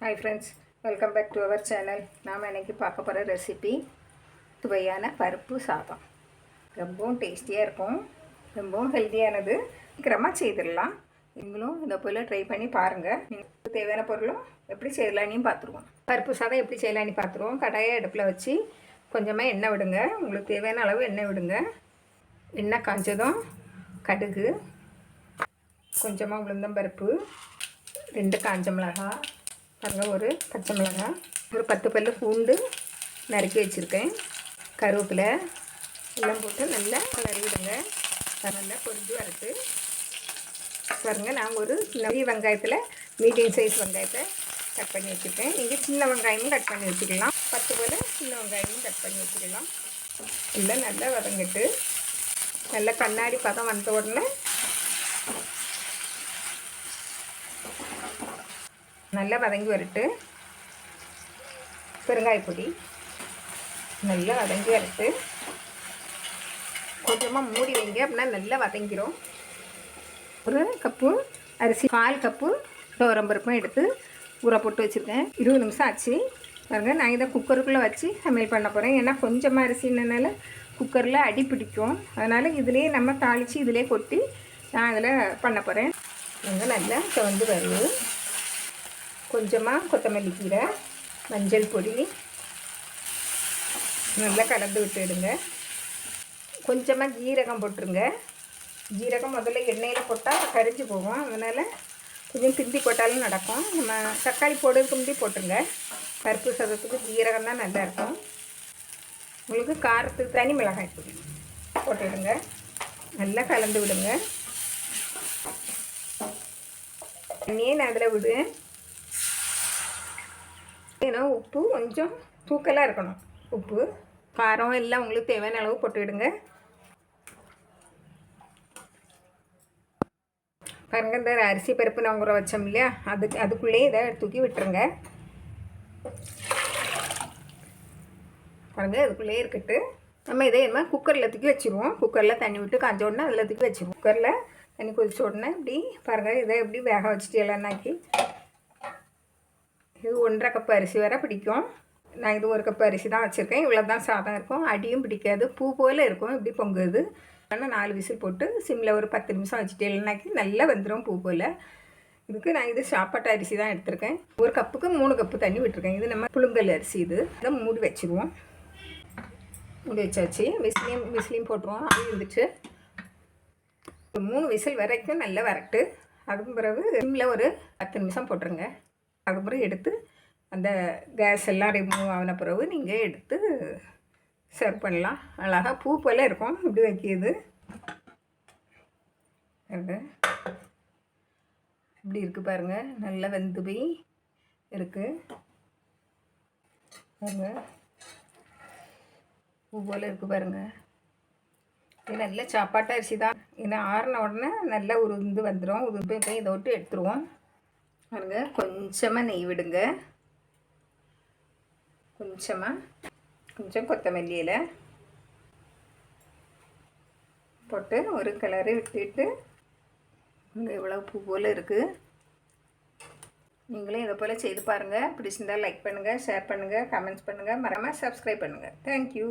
Hi friends, welcome back to our channel. நாம் இன்னைக்கு பார்க்க போகிற ரெசிபி சுவையான பருப்பு சாதம். ரொம்பவும் டேஸ்டியாக இருக்கும், ரொம்பவும் ஹெல்த்தியானது. சீக்கிரமாக செய்திடலாம். நீங்களும் இதை போல் ட்ரை பண்ணி பாருங்கள். நீங்கள் தேவையான பொருளும் எப்படி செய்யலான்னு பார்த்துருவோம். பருப்பு சாதம் எப்படி செய்யலான்னு பார்த்துருவோம். கடாயை அடுப்பில் வச்சு கொஞ்சமாக எண்ணெய் விடுங்க. உங்களுக்கு தேவையான அளவு எண்ணெய் விடுங்க. எண்ணெய் காஞ்சதும் கடுகு, கொஞ்சமாக உளுந்தம்பருப்பு, 2 காஞ்ச மிளகாய், பாருங்கள், ஒரு பச்சை மிளகாய், ஒரு 10 பல்லு பூண்டு நறுக்கி வச்சுருக்கேன், கருவேப்பிலை எல்லாம் போட்டு நல்லா கிளறி விடுங்க. நல்லா பொரிஞ்சு வரட்டு. பாருங்கள், நாங்கள் ஒரு சின்ன வெங்காயத்தில் மீடியம் சைஸ் வெங்காயத்தை கட் பண்ணி வச்சுருக்கேன். நீங்கள் சின்ன வெங்காயமும் கட் பண்ணி வச்சுக்கலாம். 10 பல்லு சின்ன வெங்காயமும் கட் பண்ணி வச்சுக்கலாம். எல்லாம் நல்லா வதங்கிட்டு நல்லா கண்ணாடி பதம் வந்த உடனே நல்லா வதங்கி வரட்டு. பெருங்காய பொடி நல்லா வதங்கி வரட்டு. கொஞ்சமாக மூடி வைங்க, அப்படின்னா நல்லா வதங்கிடும். ஒரு கப்பு அரிசி, 1/4 கப்பு துவரம்பருப்பும் எடுத்து ஊற போட்டு வச்சுருக்கேன். 20 நிமிஷம் ஆச்சு. பாருங்கள், நான் இதை குக்கருக்குள்ளே வச்சு சமையல் பண்ண போகிறேன். ஏன்னா கொஞ்சமாக அரிசினால குக்கரில் அடி பிடிக்கும். அதனால் இதிலே நம்ம தாளித்து இதிலே கொட்டி நான் இதில் பண்ண போகிறேன். நல்லா செவந்து வருது. கொஞ்சமாக கொத்தமல்லி கீரை, மஞ்சள் பொடி நல்லா கலந்து விட்டுடுங்க. கொஞ்சமாக ஜீரகம் போட்டுருங்க. ஜீரகம் முதல்ல எண்ணெயில் போட்டால் கரிஞ்சு போகும், அதனால் கொஞ்சம் பிந்தி போட்டாலும் நடக்கும். நம்ம தக்காளி போடுறதுக்கு முந்தி போட்டுருங்க. பருப்பு சாதத்துக்கு ஜீரகம் தான் நல்லாயிருக்கும். உங்களுக்கு காரத்துக்கு தனி மிளகாய் பொடி போட்டுடுங்க. நல்லா கலந்து விடுங்க. தண்ணியே நான் அதில் விடுவேன். ஏன்னா உப்பு கொஞ்சம் தூக்கலாக இருக்கணும். உப்பு காரம் எல்லாம் உங்களுக்கு தேவையான அளவு போட்டுவிடுங்க. பாருங்கள், இந்த அரிசி பருப்பு நான் ஊற வச்சோம் இல்லையா, அதுக்குள்ளேயே இதை தூக்கி விட்டுருங்க. பாருங்கள், அதுக்குள்ளேயே இருக்கட்டு. நம்ம இதே என்ன குக்கரில் தூக்கி வச்சுருவோம். குக்கரில் தண்ணி விட்டு காஞ்ச உடனே அதில் தூக்கி வச்சுருவோம். குக்கரில் தண்ணி கொதிச்ச உடனே இப்படி பாருங்கள், இதை எப்படி வேக வச்சுட்டு எல்லாம்னாக்கி இது 1.5 கப்பு அரிசி வர பிடிக்கும். நான் இது 1 கப்பு அரிசி தான் வச்சுருக்கேன். இவ்வளோ தான் சாதம் இருக்கும். அடியும் பிடிக்காது, பூ போல் இருக்கும். இப்படி பொங்குது. ஆனால் 4 விசில் போட்டு சிம்மில் ஒரு 10 நிமிஷம் வச்சுட்டு இல்லைனாக்கி நல்லா வந்துடும் பூ போல். இதுக்கு நான் இது சாப்பாட்டு அரிசி தான் எடுத்திருக்கேன். 1 கப்புக்கு 3 கப்பு தண்ணி விட்டுருக்கேன். இது நம்ம புழுங்கல் அரிசி. இதை மூடி வச்சுருவோம். மூடி வச்சாச்சு. விசிலையும் போட்டுருவோம். அது இருந்துச்சு 3 விசில் வரைக்கும் நல்லா வரட்டு. அதுக்கு பிறகு சிம்மில் ஒரு 10 நிமிஷம் போட்டுருங்க. அதுக்கப்புறம் எடுத்து அந்த கேஸ் எல்லாம் ரிமூவ் ஆன பிறகு நீங்கள் எடுத்து சர்வ் பண்ணலாம். அழகாக பூ போல் இருக்கும். இப்படி வைக்கிது இப்படி இருக்குது பாருங்கள். நல்லா வெந்து போய் இருக்குது பாருங்கள். பூ போல் இருக்குது பாருங்கள். இது நல்ல சாப்பாட்டு அரிசி தான். ஏன்னா ஆறின உடனே நல்லா உருந்து வந்துடும். உருந்து போய் இதை விட்டு எடுத்துருவோம். பாருங்க, கொஞ்சமாக நெய் விடுங்க. கொஞ்சம் கொத்தமல்லி இலை போட்டு ஒரு கிளறி விட்டுட்டு இவ்வளோ பூ போல் இருக்குது. நீங்களும் இதை போல் செய்து பாருங்கள். பிடிச்சிருந்தால் லைக் பண்ணுங்கள், ஷேர் பண்ணுங்கள், கமெண்ட்ஸ் பண்ணுங்கள், மறக்காமல் சப்ஸ்கிரைப் பண்ணுங்கள். தேங்க்யூ.